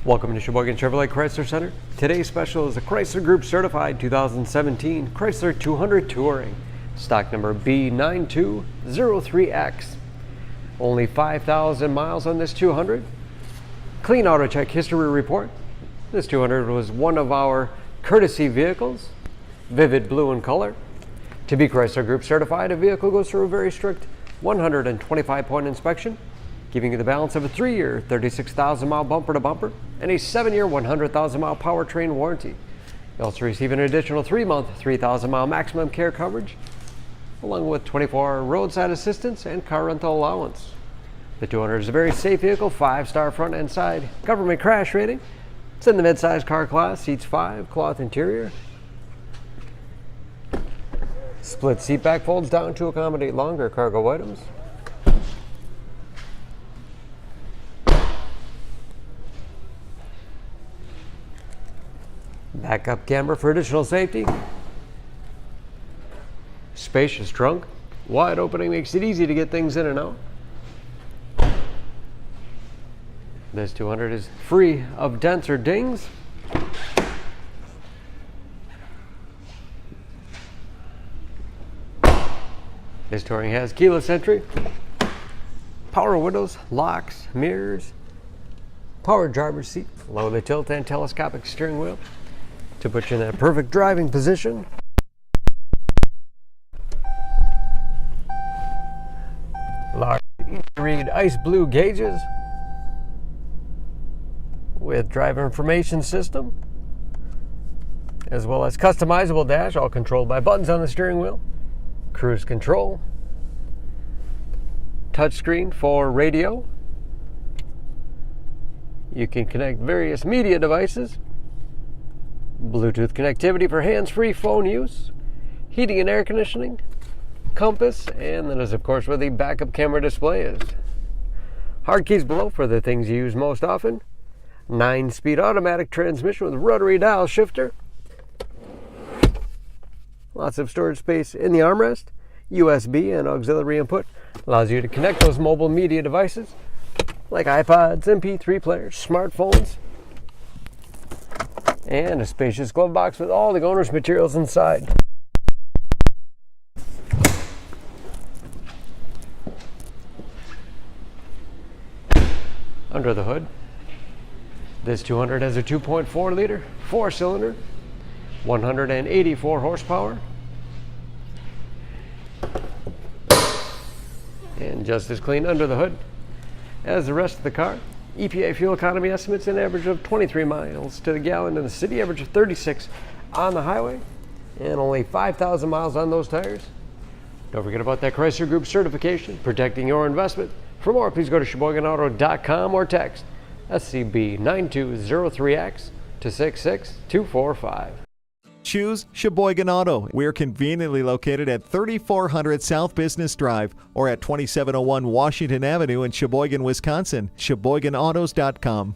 Welcome to Sheboygan Chevrolet Chrysler Center. Today's special is a Chrysler Group Certified 2017 Chrysler 200 Touring, stock number B9203X. Only 5,000 miles on this 200. Clean auto check history report. This 200 was one of our courtesy vehicles, vivid blue in color. To be Chrysler Group certified, a vehicle goes through a very strict 125-point inspection, giving you the balance of a 3-year, 36,000-mile bumper-to-bumper and a 7-year, 100,000-mile powertrain warranty. You also receive an additional 3-month, 3,000-mile maximum care coverage, along with 24-hour roadside assistance and car rental allowance. The 200 is a very safe vehicle, 5-star front and side, government crash rating. It's in the mid-size car class, seats 5, cloth interior. Split seat back folds down to accommodate longer cargo items. Backup camera for additional safety. Spacious trunk. Wide opening makes it easy to get things in and out. This 200 is free of dents or dings. This Touring has keyless entry, power windows, locks, mirrors, power driver's seat, along with a tilt and telescopic steering wheel to put you in that perfect driving position. Large easy-to-read ice blue gauges with driver information system, as well as customizable dash, all controlled by buttons on the steering wheel. Cruise control, touchscreen for radio. You can connect various media devices. Bluetooth connectivity for hands-free phone use, heating and air conditioning, compass, and that is of course where the backup camera display is. Hard keys below for the things you use most often. 9-speed automatic transmission with rotary dial shifter. Lots of storage space in the armrest. USB and auxiliary input allows you to connect those mobile media devices like iPods, MP3 players, smartphones, and a spacious glove box with all the owner's materials inside. Under the hood, this 200 has a 2.4 liter, 4-cylinder, 184 horsepower, and just as clean under the hood as the rest of the car. EPA fuel economy estimates an average of 23 miles to the gallon in the city, average of 36 on the highway, and only 5,000 miles on those tires. Don't forget about that Chrysler Group certification, protecting your investment. For more, please go to SheboyganAuto.com or text SCB9203X to 66245. Choose Sheboygan Auto. We're conveniently located at 3400 South Business Drive or at 2701 Washington Avenue in Sheboygan, Wisconsin. SheboyganAutos.com.